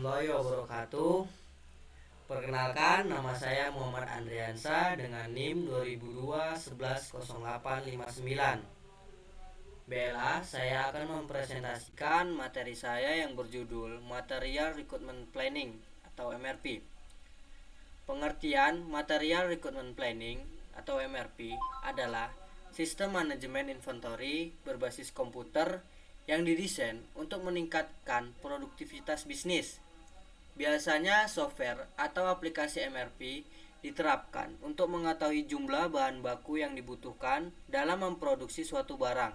warahmatullahi wabarakatuh. Perkenalkan, nama saya Muhammad Andriansa dengan NIM 2002-110859. Baiklah, saya akan mempresentasikan materi saya yang berjudul Material Recruitment Planning atau MRP. Pengertian Material Recruitment Planning atau MRP adalah sistem manajemen inventory berbasis komputer yang didesain untuk meningkatkan produktivitas bisnis. Biasanya software atau aplikasi MRP diterapkan untuk mengetahui jumlah bahan baku yang dibutuhkan dalam memproduksi suatu barang.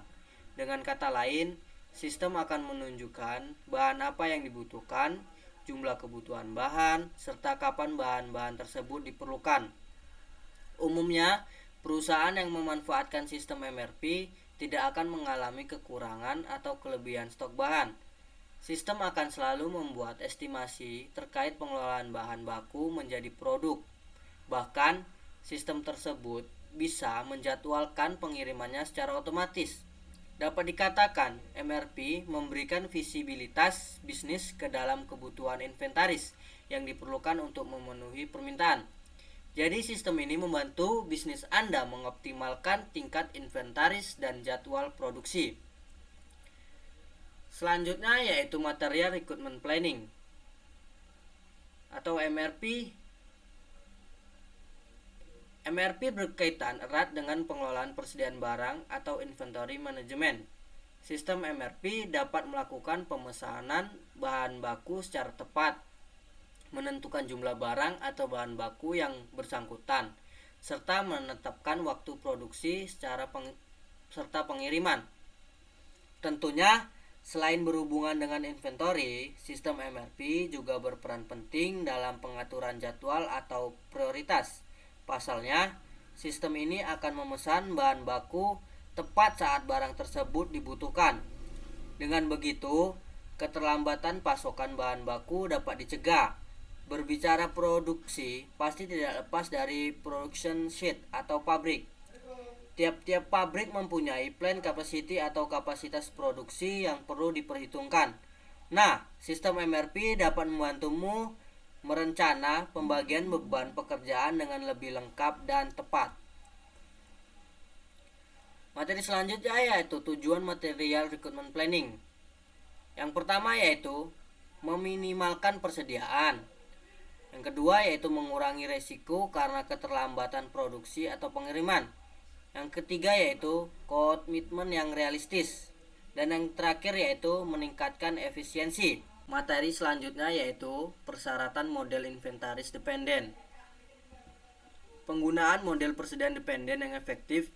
Dengan kata lain, sistem akan menunjukkan bahan apa yang dibutuhkan, jumlah kebutuhan bahan, serta kapan bahan-bahan tersebut diperlukan. Umumnya, perusahaan yang memanfaatkan sistem MRP tidak akan mengalami kekurangan atau kelebihan stok bahan. Sistem akan selalu membuat estimasi terkait pengelolaan bahan baku menjadi produk. Bahkan, sistem tersebut bisa menjadwalkan pengirimannya secara otomatis. Dapat dikatakan, MRP memberikan visibilitas bisnis ke dalam kebutuhan inventaris yang diperlukan untuk memenuhi permintaan. Jadi sistem ini membantu bisnis Anda mengoptimalkan tingkat inventaris dan jadwal produksi. Selanjutnya yaitu Material Recruitment Planning atau MRP. MRP berkaitan erat dengan pengelolaan persediaan barang atau inventory management. Sistem MRP dapat melakukan pemesanan bahan baku secara tepat, menentukan jumlah barang atau bahan baku yang bersangkutan, serta menetapkan waktu produksi serta pengiriman. Tentunya, selain berhubungan dengan inventory, sistem MRP juga berperan penting dalam pengaturan jadwal atau prioritas. Pasalnya, sistem ini akan memesan bahan baku tepat saat barang tersebut dibutuhkan. Dengan begitu, keterlambatan pasokan bahan baku dapat dicegah. Berbicara produksi, pasti tidak lepas dari production sheet atau pabrik. Tiap-tiap pabrik mempunyai plan capacity atau kapasitas produksi yang perlu diperhitungkan. Nah, sistem MRP dapat membantumu merencana pembagian beban pekerjaan dengan lebih lengkap dan tepat. Materi selanjutnya yaitu tujuan Material Recruitment Planning. Yang pertama yaitu meminimalkan persediaan. Yang kedua yaitu mengurangi resiko karena keterlambatan produksi atau pengiriman. Yang ketiga yaitu komitmen yang realistis. Dan yang terakhir yaitu meningkatkan efisiensi. Materi selanjutnya yaitu persyaratan model inventaris dependen. Penggunaan model persediaan dependen yang efektif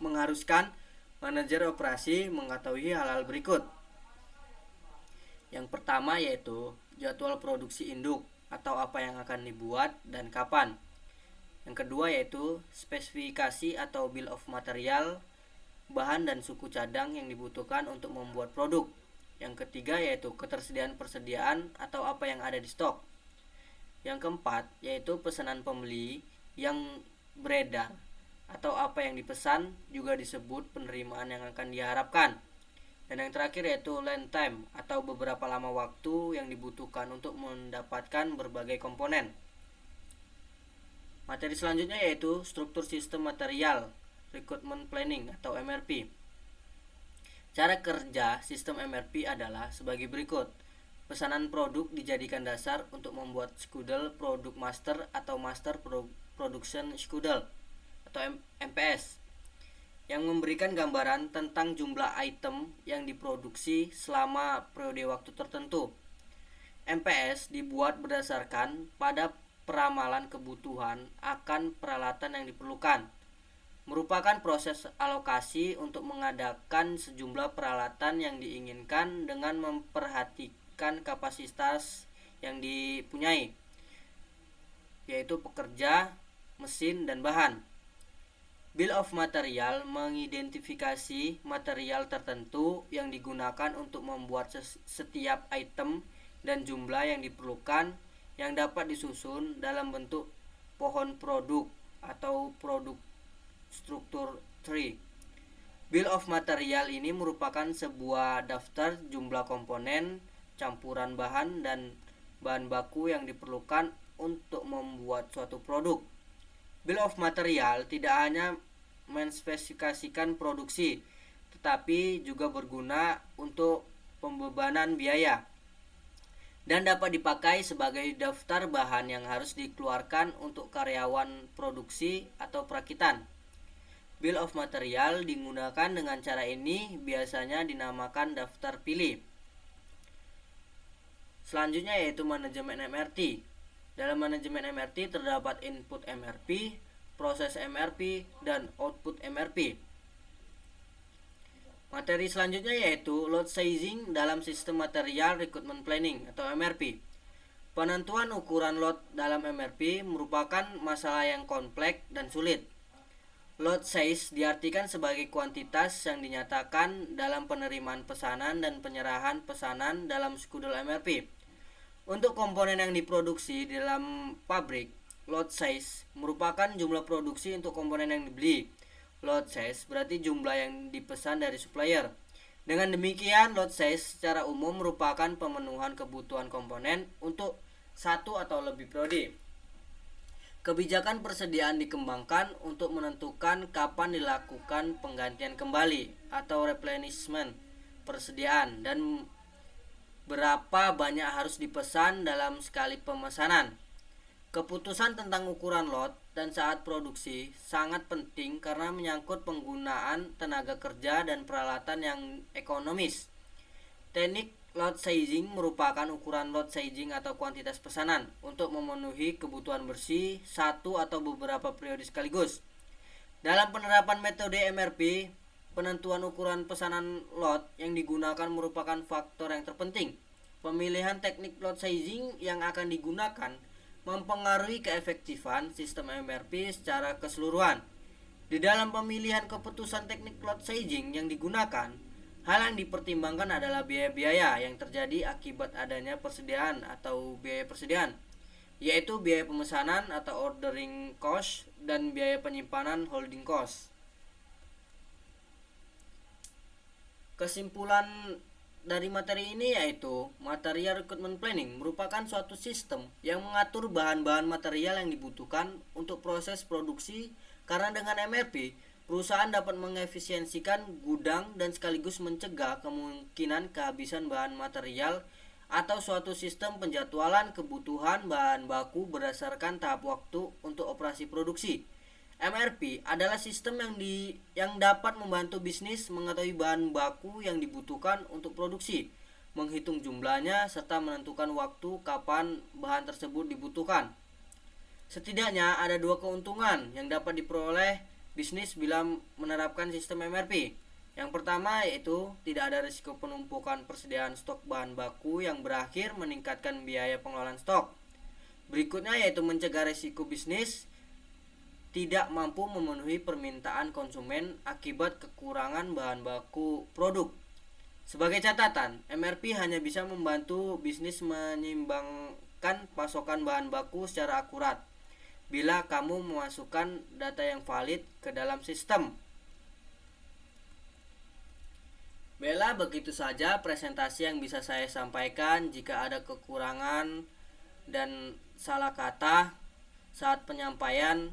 mengharuskan manajer operasi mengetahui hal-hal berikut. Yang pertama yaitu jadwal produksi induk atau apa yang akan dibuat dan kapan. Yang kedua yaitu spesifikasi atau bill of material, bahan dan suku cadang yang dibutuhkan untuk membuat produk. Yang ketiga yaitu ketersediaan persediaan atau apa yang ada di stok. Yang keempat yaitu pesanan pembeli yang beredar atau apa yang dipesan, juga disebut penerimaan yang akan diharapkan. Dan yang terakhir yaitu land time atau beberapa lama waktu yang dibutuhkan untuk mendapatkan berbagai komponen. Materi selanjutnya yaitu struktur sistem material recruitment planning atau MRP. Cara kerja sistem MRP adalah sebagai berikut. Pesanan produk dijadikan dasar untuk membuat schedule produk master atau master production schedule atau MPS, yang memberikan gambaran tentang jumlah item yang diproduksi selama periode waktu tertentu. MPS dibuat berdasarkan pada peramalan kebutuhan akan peralatan yang diperlukan. Merupakan proses alokasi untuk mengadakan sejumlah peralatan yang diinginkan dengan memperhatikan kapasitas yang dipunyai, yaitu pekerja, mesin, dan bahan. Bill of material mengidentifikasi material tertentu yang digunakan untuk membuat setiap item dan jumlah yang diperlukan, yang dapat disusun dalam bentuk pohon produk atau produk struktur tree. Bill of material ini merupakan sebuah daftar jumlah komponen, campuran bahan, dan bahan baku yang diperlukan untuk membuat suatu produk. Bill of Material tidak hanya menspesifikasikan produksi, tetapi juga berguna untuk pembebanan biaya dan dapat dipakai sebagai daftar bahan yang harus dikeluarkan untuk karyawan produksi atau perakitan. Bill of Material digunakan dengan cara ini biasanya dinamakan daftar pilih. Selanjutnya yaitu manajemen MRT. Dalam manajemen MRT terdapat input MRP, proses MRP, dan output MRP. Materi selanjutnya yaitu load sizing dalam sistem material recruitment planning atau MRP. Penentuan ukuran load dalam MRP merupakan masalah yang kompleks dan sulit. Load size diartikan sebagai kuantitas yang dinyatakan dalam penerimaan pesanan dan penyerahan pesanan dalam skedul MRP. Untuk komponen yang diproduksi di dalam pabrik, load size merupakan jumlah produksi untuk komponen yang dibeli. Load size berarti jumlah yang dipesan dari supplier. Dengan demikian, load size secara umum merupakan pemenuhan kebutuhan komponen untuk satu atau lebih periode. Kebijakan persediaan dikembangkan untuk menentukan kapan dilakukan penggantian kembali atau replenishment persediaan dan berapa banyak harus dipesan dalam sekali pemesanan. Keputusan tentang ukuran lot dan saat produksi sangat penting karena menyangkut penggunaan tenaga kerja dan peralatan yang ekonomis. Teknik load sizing merupakan ukuran load sizing atau kuantitas pesanan untuk memenuhi kebutuhan bersih satu atau beberapa periode sekaligus. Dalam penerapan metode MRP, penentuan ukuran pesanan lot yang digunakan merupakan faktor yang terpenting. Pemilihan teknik load sizing yang akan digunakan mempengaruhi keefektifan sistem MRP secara keseluruhan. Di dalam pemilihan keputusan teknik load sizing yang digunakan, hal yang dipertimbangkan adalah biaya-biaya yang terjadi akibat adanya persediaan atau biaya persediaan, yaitu biaya pemesanan atau ordering cost dan biaya penyimpanan holding cost. Kesimpulan dari materi ini yaitu material recruitment planning merupakan suatu sistem yang mengatur bahan-bahan material yang dibutuhkan untuk proses produksi karena dengan MRP perusahaan dapat mengefisiensikan gudang dan sekaligus mencegah kemungkinan kehabisan bahan material atau suatu sistem penjadwalan kebutuhan bahan baku berdasarkan tahap waktu untuk operasi produksi. MRP adalah sistem yang dapat membantu bisnis mengetahui bahan baku yang dibutuhkan untuk produksi, menghitung jumlahnya serta menentukan waktu kapan bahan tersebut dibutuhkan. Setidaknya ada dua keuntungan yang dapat diperoleh bisnis bila menerapkan sistem MRP. Yang pertama yaitu tidak ada risiko penumpukan persediaan stok bahan baku yang berakhir meningkatkan biaya pengelolaan stok. Berikutnya yaitu mencegah risiko bisnis tidak mampu memenuhi permintaan konsumen akibat kekurangan bahan baku produk. Sebagai catatan, MRP hanya bisa membantu bisnis menyeimbangkan pasokan bahan baku secara akurat bila kamu memasukkan data yang valid ke dalam sistem. Baiklah, begitu saja presentasi yang bisa saya sampaikan. Jika ada kekurangan dan salah kata saat penyampaian,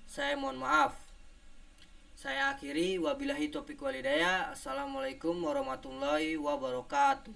saya mohon maaf. Saya akhiri, wabillahi taufiq walhidayah. Assalamualaikum warahmatullahi wabarakatuh.